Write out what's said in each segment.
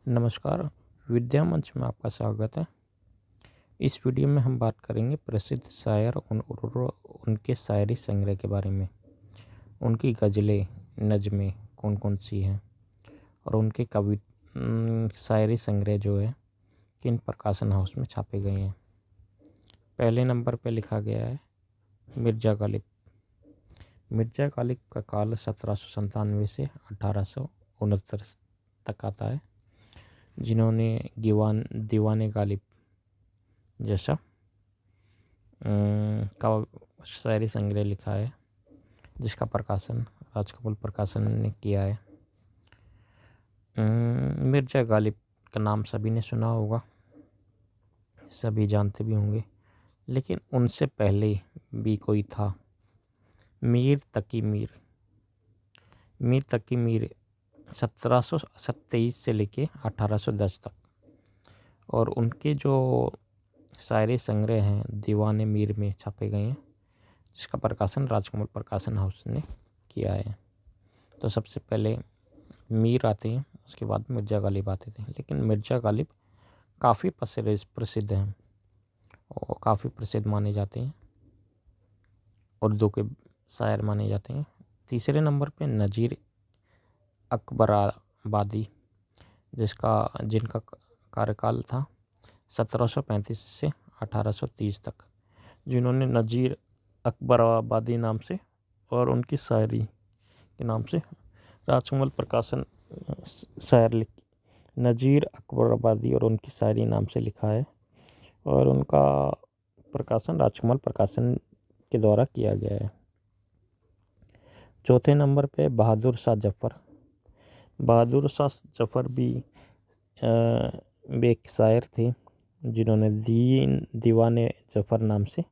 नमस्कार, विद्या मंच में आपका स्वागत है। इस वीडियो में हम बात करेंगे प्रसिद्ध शायर और उनके शायरी संग्रह के बारे में। उनकी गज़लें, नज़्में कौन-कौन सी हैं और उनके शायरी संग्रह जो है किन प्रकाशन हाउस में छापे गए हैं। पहले नंबर पे लिखा गया है मिर्ज़ा गालिब। मिर्ज़ा गालिब का काल 1797 से 1869 तक आता है, जिन्होंने दीवाने गालिब जैसा का शायरी संग्रह लिखा है, जिसका प्रकाशन राजकमल प्रकाशन ने किया है। मिर्ज़ा गालिब का नाम सभी ने सुना होगा, सभी जानते भी होंगे, लेकिन उनसे पहले भी कोई था, मीर तकी मीर। मीर तकी मीर 1727 से लेके 1810 तक, और उनके जो शायरी संग्रह हैं दीवाने मीर में छापे गए हैं, जिसका प्रकाशन राजकमल प्रकाशन हाउस ने किया है। तो सबसे पहले मीर आते हैं, उसके बाद मिर्ज़ा गालिब आते थे, लेकिन मिर्ज़ा गालिब काफ़ी प्रसिद्ध हैं और काफ़ी प्रसिद्ध माने जाते हैं, उर्दू के शायर माने जाते हैं। तीसरे नंबर पे नज़ीर अकबराबादी, जिनका कार्यकाल था 1735 से 1830 तक, जिन्होंने नज़ीर अकबराबादी नाम से और उनकी शायरी के नाम से राजकमल प्रकाशन शायर नज़ीर अकबराबादी और उनकी शायरी नाम से लिखा है, और उनका प्रकाशन राजकमल प्रकाशन के द्वारा किया गया है। चौथे नंबर पे बहादुर शाह जफ़र। बहादुर शाह जफ़र भी एक शायर थे, जिन्होंने दीवाने जफ़र नाम से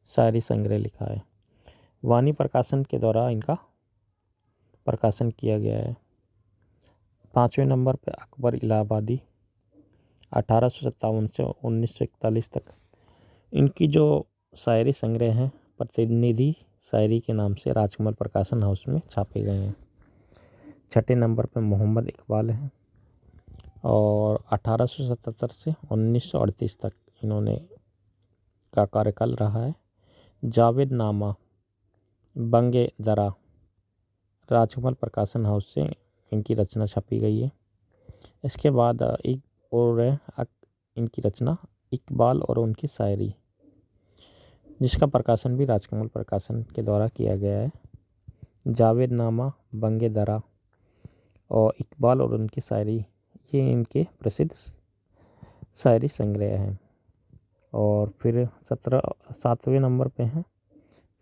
शायरी संग्रह लिखा है। वानी प्रकाशन के द्वारा इनका प्रकाशन किया गया है। पाँचवें नंबर पे अकबर इलाहाबादी 1857 से 1941 तक। इनकी जो शायरी संग्रह हैं प्रतिनिधि शायरी के नाम से राजकमल प्रकाशन हाउस में छापे गए हैं। छठे नंबर पे मोहम्मद इकबाल हैं, और 1877 से 1938 तक इन्होंने का कार्यकाल रहा है। जावेद नामा बंगे दरा राजकमल प्रकाशन हाउस से इनकी रचना छपी गई है। इसके बाद एक और इनकी रचना इकबाल और उनकी शायरी, जिसका प्रकाशन भी राजकमल प्रकाशन के द्वारा किया गया है। जावेद नामा, बंगे दरा और इकबाल और उनकी शायरी, ये इनके प्रसिद्ध शायरी संग्रह हैं। और फिर 7वें नंबर पे हैं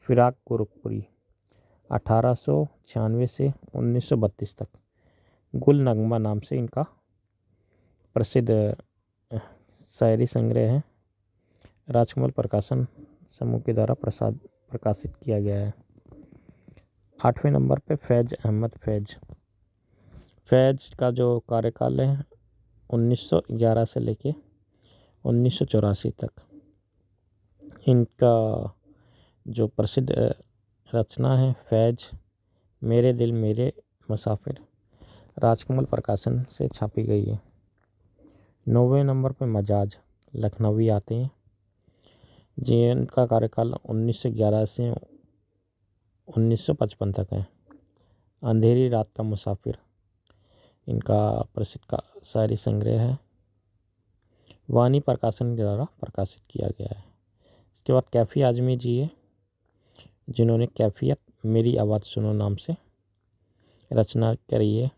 फिराक गोरखपुरी 1896 से 1932 तक। गुल नगमा नाम से इनका प्रसिद्ध शायरी संग्रह है, राजकमल प्रकाशन समूह के द्वारा प्रकाशित किया गया है। 8वें नंबर पे फैज़ अहमद फैज़ का जो कार्यकाल है 1911 से लेके 1984 तक। इनका जो प्रसिद्ध रचना है फैज़ मेरे दिल मेरे मुसाफिर, राजकमल प्रकाशन से छापी गई है। 9वें नंबर पे मजाज लखनवी आते हैं, जिनका कार्यकाल 1911 से 1955 तक है। अंधेरी रात का मुसाफिर इनका प्रसिद्ध शायरी संग्रह है, वानी प्रकाशन के द्वारा प्रकाशित किया गया है। इसके बाद कैफ़ी आज़मी जी है, जिन्होंने कैफियत मेरी आवाज़ सुनो नाम से रचना करी है,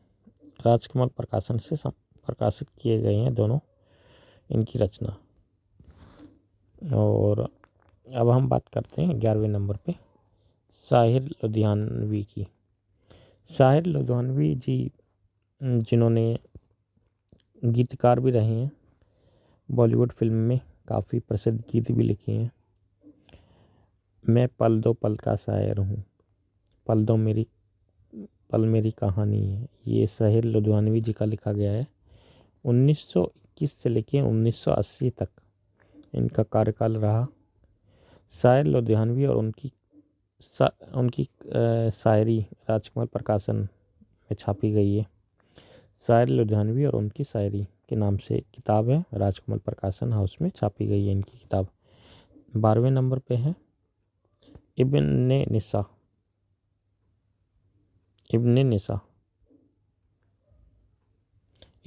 राजकमल प्रकाशन से प्रकाशित किए गए हैं दोनों इनकी रचना। और अब हम बात करते हैं 11वें नंबर पे साहिर लुधियानवी की। साहिर लुधियानवी जी, जिन्होंने गीतकार भी रहे हैं, बॉलीवुड फिल्म में काफ़ी प्रसिद्ध गीत भी लिखे हैं। मैं पल दो पल का शायर हूँ, पल मेरी कहानी है, ये साहिर लुधियानवी जी का लिखा गया है। 1921 से लेकर 1980 तक इनका कार्यकाल रहा। साहिर लुधियानवी और उनकी शायरी राजकमल प्रकाशन में छापी गई है। शायर लुधियानवी और उनकी शायरी के नाम से किताब है, राजकमल प्रकाशन हाउस में छापी गई है इनकी किताब। 12वें नंबर पे है इब्ने निसा।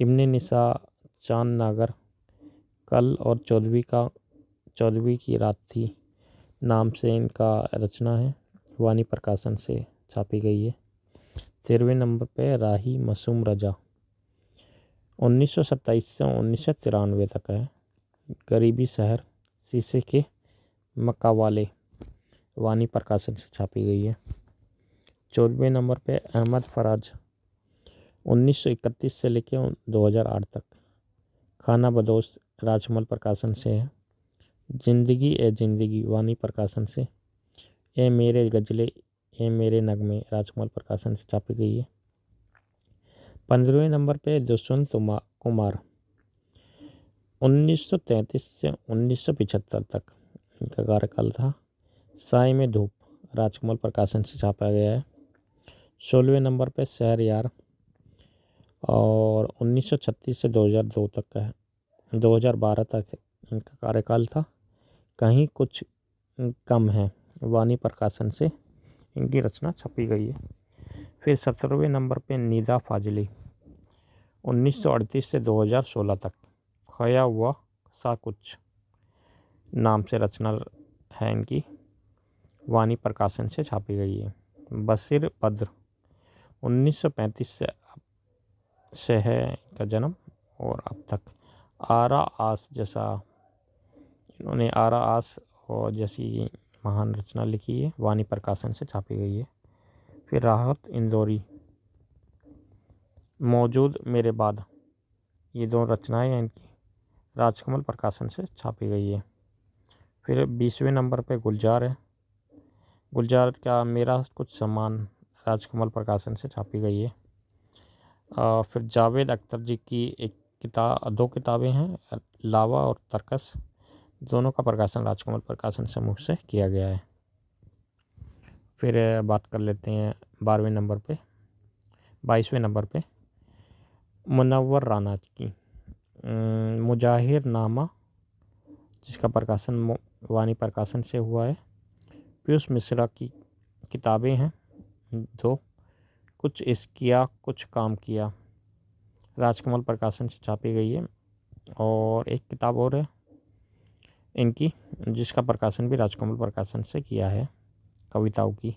इब्ने निसा चांद नागर, कल और 14वीं की रात थी नाम से इनका रचना है, वाणी प्रकाशन से छापी गई है। 13वें नंबर पे राही मासूम रजा, 1927 से 1993 तक है। गरीबी शहर, शीशे के मकावाले, वाणी प्रकाशन से छापी गई है। 14वें नंबर पे अहमद फराज, 1931 से लेकर 2008 तक, खाना बदोश, राजकमल प्रकाशन से है। जिंदगी ए जिंदगी, वाणी प्रकाशन से। ए मेरे गजले ए मेरे नगमे, राजकमल प्रकाशन से छापी गई है। 15वें नंबर पे दुष्यंत कुमार, 1933 से 1975 तक इनका कार्यकाल था। साय में धूप, राजकमल प्रकाशन से छापा गया है। 16वें नंबर पे शहरयार, और 1936 से 2002 तक का है, 2012 तक इनका कार्यकाल था। कहीं कुछ कम है, वाणी प्रकाशन से इनकी रचना छपी गई है। फिर 17वें नंबर पे निदा फाजली, 1938 से 2016 तक, खोया हुआ सा कुछ नाम से रचना है इनकी, वाणी प्रकाशन से छापी गई है। बशीर बद्र, 1935 से है इनका जन्म और अब तक। आरा आस जैसा, इन्होंने आरा आस और जैसी महान रचना लिखी है, वाणी प्रकाशन से छापी गई है। फिर राहत इंदौरी, मौजूद मेरे बाद, ये दो रचनाएं हैं इनकी, राजकमल प्रकाशन से छापी गई है। फिर 20वें नंबर पे गुलजार है। गुलजार का मेरा कुछ सम्मान, राजकमल प्रकाशन से छापी गई है। फिर जावेद अख्तर जी की दो किताबें हैं, लावा और तरकस, दोनों का प्रकाशन राजकमल प्रकाशन समूह से किया गया है। फिर बात कर लेते हैं 22वें नंबर पे मुनव्वर राना की मुजाहिर नामा, जिसका प्रकाशन वाणी प्रकाशन से हुआ है। पीयूष मिश्रा की किताबें हैं दो, कुछ इश्किया कुछ काम किया, राजकमल प्रकाशन से छापी गई है। और एक किताब और है इनकी, जिसका प्रकाशन भी राजकमल प्रकाशन से किया है, कविताओं की।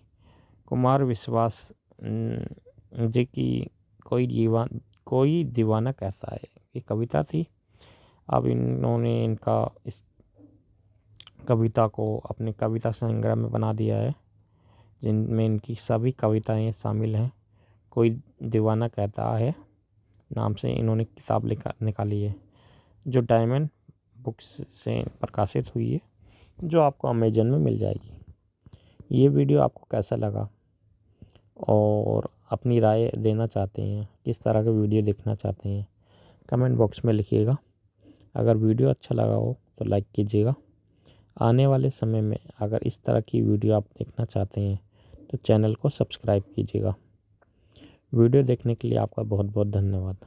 कुमार विश्वास जी की कोई दीवाना कहता है, ये कविता थी। अब इन्होंने इस कविता को अपने कविता संग्रह में बना दिया है, जिनमें इनकी सभी कविताएं शामिल हैं। कोई दीवाना कहता है नाम से इन्होंने किताब निकाली है, जो डायमंड बुक्स से प्रकाशित हुई है, जो आपको अमेजन में मिल जाएगी। ये वीडियो आपको कैसा लगा और अपनी राय देना चाहते हैं, किस तरह के वीडियो देखना चाहते हैं, कमेंट बॉक्स में लिखिएगा। अगर वीडियो अच्छा लगा हो तो लाइक कीजिएगा। आने वाले समय में अगर इस तरह की वीडियो आप देखना चाहते हैं तो चैनल को सब्सक्राइब कीजिएगा। वीडियो देखने के लिए आपका बहुत बहुत धन्यवाद।